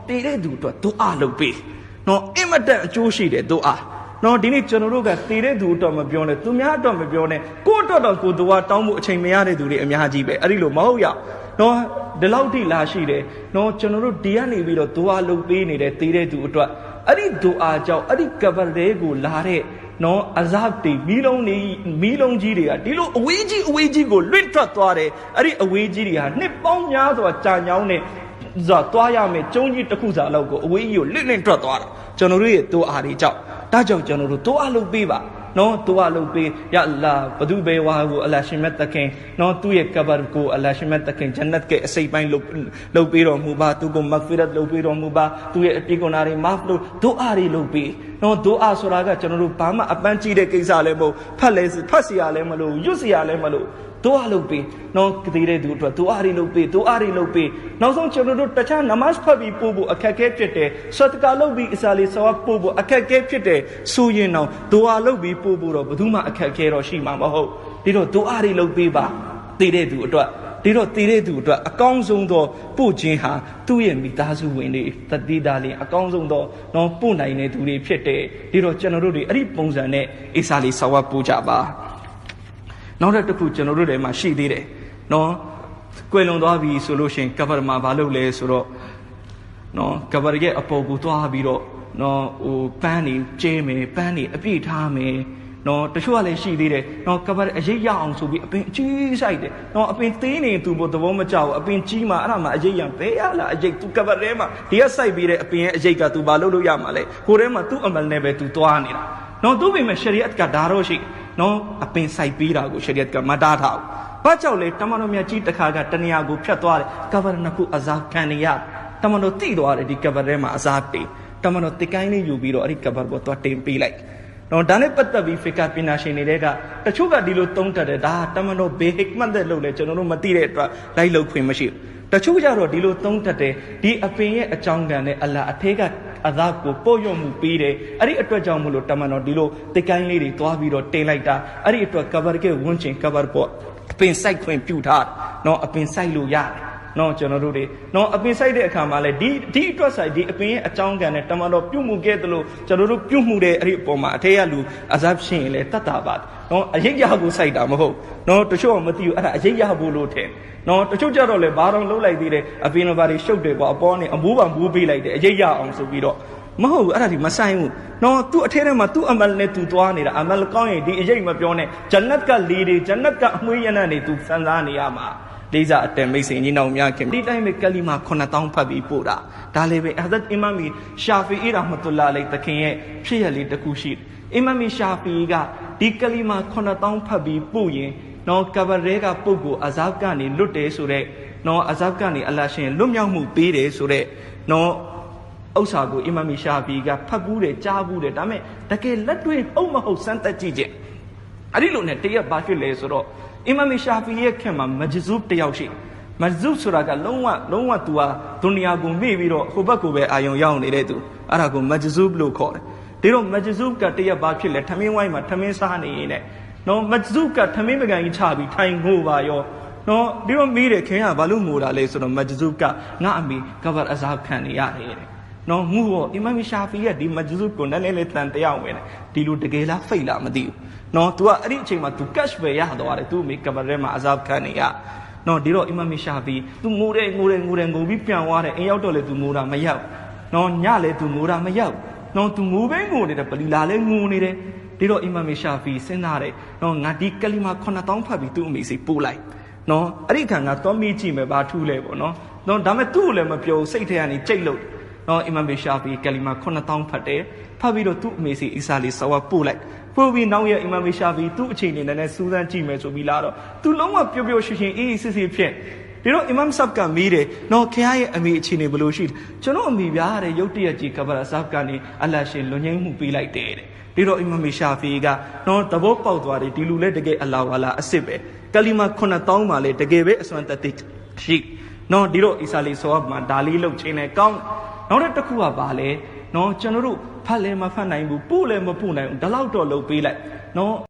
တေတဲ့သူအတွက်ဒုအာလုပ်ပေးနော်အင်မတန်အကျိုးရှိတယ်ဒုအာနော်ဒီနေ့ကျွန်တော်တို့ကတေတဲ့သူအတွက်မပြောနဲ့သူများအတွက်မပြောနဲ့ကိုယ့်အတွက်တော့ကိုယ်ဒုအာတောင်းဖို့အချိန်မရတဲ့သူတွေအများကြီးပဲအဲ့ဒီလိုမဟုတ်ရနော်ဒီလောက်ထိလာရှိတယ်နော်ကျွန်တော်တို့ဒီကနေပြီးတော့ဒုအာလုပ်ပေးနေတဲ့တေတဲ့သူအတွက်အဲ့ဒီဒုအာကြောင့်အဲ့ဒီကဘရဲကိုလာတဲ့နော်အဇပ်တွေမီးလုံးကြီးတွေကဒီလိုအဝေးကြီးကိုလွင့်ထွက်သွားတယ်အဲ့ဒီအဝေးကြီးတွေဟာနှစ်ပေါင်းများစွာကြာညောင်းနေဇာသွားရမယ်ကျုံကြီးတစ်ခုစာလောက်ကိုအဝေးကြီးကိုလွင့်ထွက်သွားတာကျွန်တော်တို့ရဲ့ဒုအာတွေကြောင့်ဒါကြောင့်ကျွန်တော်တို့ဒုအာလုပ်ပေးပါနော်ဒုအာလုပ်ပေးယာအလ္လာဘဒုဘေဝါကိုအလ္လာရှင်မြတ်တခင်နော်သူ့ရဲ့ကဘာကိုအလ္လာရှင်မြတ်တခင်ဂျန်နတ်ရဲ့အစိပ်ပိုင်းလုပ်ပေးတော်မူပါသူကိုမဂ်ဖီရတ်လုပ်ပေးတော်မူပါသူ့ရဲ့အပြစ်ကိုနာတွေမာဖ်လို့ဒုအာတွေလုပ်ပေးနော်ဒုအာဆိုတာကကျွန်တော်တို့ဘာမှအပန်းကြီးတဲ့ကိစ္စလည်းမဟုတ်ဖတ်စီရလည်းမလို့ရွတ်စီရလည်းမလို့ဒုအာလုပ်ပေးနော်သေးတဲ့သူအတွက်ဒုအာတွေလုပ်ပေးနောက်ဆုံးကျွန်တော်တို့တခြားနမတ်ဖတ်ပြီးပို့ဖို့အခက်အခဲဖြစ်တယ်ဆတ်ကာလုပ်ပြီးအစာလေးဆဝတ်ပို့ဖို့အခက်အခဲဖြစ်တယ်ဆိုရင်တော့ဒုအာလုပ်ပြီးပို့ဖို့တော့ဘယ်သူမှအခက်အခဲတော့ရှိမှာမဟုတ်ဒီတော့ဒုအာတွေလုပ်ပေးပါသေးတဲ့သူအတွက်ဒီတော့သေးတဲ့သူအတွက်အကောင်းဆုံးသောပို့ခြင်းဟာသူ့ရဲ့မိသားစုဝင်တွေတတိတာလေးအကောင်းဆုံးသောနော်ပို့နိုင်တဲ့သူတွေဖြစ်တယ်ဒီတော့ကျွန်တော်တို့တွေအဲ့ဒီပုံစံနဲ့အစာလေးဆဝတ်ပို့ကြပါနောက်တစ်ခုကျွန်တော်တို့တွေမှာရှိသေးတယ်နော်ကွယ်လွန်သွားပြီဆိုလို့ရှိရင်ကဘာမှာဘာလုပ်လဲဆိုတော့နော်ကဘာရဲ့အပေါ်ကိုသွားပြီးတော့နော်ပန်းနေကျဲမယ်ပန်းနေအပြည့်ထားမယ်နော်တချို့ကလည်းရှိသေးတယ်နော်ကဘာအရေးရအောင်ဆိုပြီးအပင်အကြီးဆိုင်တယ်နော်အပင်သေးနေသူ့ဘောသဘောမကျဘူးအပင်ကြီးမှအဲ့ဒါမှအရေးရဘဲရလားအရေးသူကဘာထဲမှာဒီကစိုက်ပြီးတဲ့အပင်ရဲ့အရေးကသူဘာလုပ်ရမှာလဲကိုယ်ထဲမှာသူ့အမလနဲ့ပဲသူသွားနေတာနော်သူ့ပေမဲ့ရှရီအတ်ကဒါတော့ရှိနော်အပင်စိုက်ပေးတာကိုရှရီအတ်ကမတားထားဘူးဘာကြောင့်လဲတမန်တော်မြတ်ကြီးတခါကတနေရာကိုဖြတ်သွားတယ်ကဘာနှစ်ခုအဇာခံနေရတမန်တော်တိသွားတယ်ဒီကဘာထဲမှာအဇာတေတမန်တော်တိကိုင်းလေးယူပြီးတော့အဲ့ဒီကဘာကိုသွားတင်ပေးလိုက်နော်ဒါနဲ့ပတ်သက်ပြီးဖီကာပညာရှင်တွေကတချို့ကဒီလိုသုံးတတ်တယ်ဒါတမန်တော်ဘေဟစ်မတ်တဲ့လို့လေကျွန်တော်တို့မသိတဲ့အတွက်လိုက်လုပ်ခွင့်မရှိဘူးတချို့ကြတော့ဒီလိုသုံးတတ်တယ်ဒီအပင်ရဲ့အကြောင်းကံနဲ့အလ္လာဟ်အထေးကအဇာကိုပို့ရမှုပေးတယ်အဲ့ဒီအတွက်ကြောင့်မလို့တမန်တော်ဒီလိုတိကိုင်းလေးတွေသွားပြီးတော့တင်လိုက်တာအဲ့ဒီအတွက်ကဘာကဝန်းကျင်ကဘာပေါ်အပင်စိုက်ခွင့်ပြုထားနော်အပင်စိုက်လို့ရတယ်နော်ကျွန်တော်တို့တွေနော်အပင်စိုက်တဲ့အခါမှာလဲဒီအတွက်ဆိုင်ဒီအပင်ရဲ့အကြောင်းကံနဲ့တမန်တော်ပြုမှုခဲ့သလိုကျွန်တော်တို့ပြုမှုတဲ့အဲ့ဒီအပေါ်မှာအထေးရလူအဇပ်ရှင်ရင်လဲတတ်တာပါနော်အရေးရဖို့စိုက်တာမဟုတ်နော်တချို့ကမသိဘူးအဲ့ဒါအရေးရဖို့လို့ထင်နော်တချို့ကြတော့လဲဘာတော့လှုပ်လိုက်သေးတယ်အပင်တော်ဘာတွေရှုပ်တယ်ပေါ့အပေါ်နဲ့အမိုးပါမိုးပေးလိုက်တယ်အရေးရအောင်ဆိုပြီးတော့မဟုတ်ဘူးအဲ့ဒါဒီမဆိုင်ဘူးနော်သူ့အထဲထဲမှာသူ့အမလနဲ့သူသွားနေတာအမလကောင်းရင်ဒီအရေးမပြောနဲ့ဂျန်နတ်ကလေတွေဂျန်နတ်ကအမွှေးရနတ်တွေသူစံစားနေရမှာလေးစားအတန်မိတ်ဆွေညီနောင်များခင်ဒီတိုင်းပဲကလီမာ9000ဖတ်ပြီးပို့တာဒါလည်းပဲဟဇတ်အီမမ်ရှာဖီအီရာဟ်မတ်တူလာလိတခင်ရဲ့ဖြစ်ရလေးတစ်ခုရှိတယ်အီမမ်ရှာဖီကဒီကလီမာ9000ဖတ်ပြီးပို့ရင်နော်ကဘာရဲကပုဂ္ဂိုလ်အဇပ်ကနေလွတ်တယ်ဆိုတဲ့နော်အဇပ်ကနေအလ္လာဟ်ရှင်လွတ်မြောက်မှုပေးတယ်ဆိုတဲ့နော်ဥစ္စာကိုအီမမ်ရှာဖီကဖတ်ဘူးတယ်ကြားဘူးတယ်ဒါပေမဲ့တကယ်လက်တွေ့ဟုတ်မဟုတ်စမ်းသပ်ကြည့်ခြင်းအဲ့ဒီလိုနဲ့တရက်ဘာဖြစ်လဲဆိုတော့အီမမ်ရှာဖီရဲ့ခင်မှာမဂျဇူဘ်တယောက်ရှိမဂျဇူဘ်ဆိုတာကလုံးဝသူဟာဒုနီယာကိုမေ့ပြီးတော့ဟိုဘက်ကိုပဲအာယုံရောက်နေတဲ့သူအဲ့ဒါကိုမဂျဇူဘ်လို့ခေါ်တယ်ဒီတော့မဂျဇူဘ်ကတရက်ဘာဖြစ်လဲထမင်းဝိုင်းမှာထမင်းစားနေရင်နော်မဂျဇူဘ်ကထမင်းပကံကြီးချပြီးထိုင်ငိုပါရောနော်ဒီတော့မေးတယ်ခင်ဗျာဘာလို့ငိုတာလဲဆိုတော့မဂျဇူဘ်ကငါအမေကဘာအဇာခံနေရတယ်တဲ့နော်ငူရောအီမမ်ရှာဖီရဲ့ဒီမဂျဇူဘ်ကိုနည်းနည်းလေးတန်တရားဝင်တယ်ဒီလိုတကယ်လားဖိတ်လားမသိဘူးနော် तू ကအဲ့ဒီအချိန်မှာ तू cash ပဲရသွားတယ် तू မိကဘာရဲမှာအဇပ်ခံနေရနော်ဒီတော့အီမမ်ရှာဖီ तू ငိုတယ်ငိုပြီးပြန်သွားတယ်အိမ်ရောက်တော့လေ तू ငိုတာမရောက်နော်ညလေ तू ငိုတာမရောက်နော် तू ငိုပဲငိုနေတယ်ပလီလာလဲငိုနေတယ်ဒီတော့အီမမ်ရှာဖီစဉ်းစားတယ်နော်ငါဒီကလီမာ9000ဖတ်ပြီး तू အမေစီပို့လိုက်နော်အဲ့ဒီခါငါသွားမိကြည့်မယ်ဘာထူးလဲပေါ့နော်ဒါမဲ့သူ့ကိုလည်းမပြောစိတ်ထဲကနေကြိတ်လို့နော်အီမမ်ရှာဖီကလီမာ9000ဖတ်တယ်ဖတ်ပြီးတော့သူ့အမေစီအီစာလေးဆဝါပို့လိုက်ပို့ပြီးနောက်ရအီမမ်ရှာဖီသူ့အခြေအနေနဲ့စူးစမ်းကြည့်မယ်ဆိုပြီးလာတော့သူလုံးဝပျော်ပျော်ရွှင်ရွှင်အေးအေးဆေးဆေးဖြစ်ဒီတော့အီမမ်ဆပ်ကမေးတယ်နော်ခင်ဗျားရဲ့အမေအခြေအနေဘယ်လိုရှိလဲကျွန်တော်အမေဗျာတဲ့ရုတ်တရက်ကြီးကဘာဆပ်ကနေအလ္လာဟ်ရှင်လွန်ငင်းမှုပေးလိုက်တယ်တဲ့ဒီတော့အီမမ်ရှာဖီကနော်သဘောပေါက်သွားတယ်ဒီလူလည်းတကယ်အလ္လာဟ်ဝါလာအစ်စ်ပဲကလီမာ9000မှာလည်းတကယ်ပဲအစွမ်းတသိရှိနော်ဒီတော့အီစာလီဆောမှာဒါလေးလုတ်ချင်းနဲ့ကောင်းနောက်တစ်ခုကပါလဲနော်ကျွန်တော်တို့ဖတ်လည်းမဖတ်နိုင်ဘူးပို့လည်းမပို့နိုင်ဘူးဒါလောက်တော့လုပ်ပေးလိုက်နော်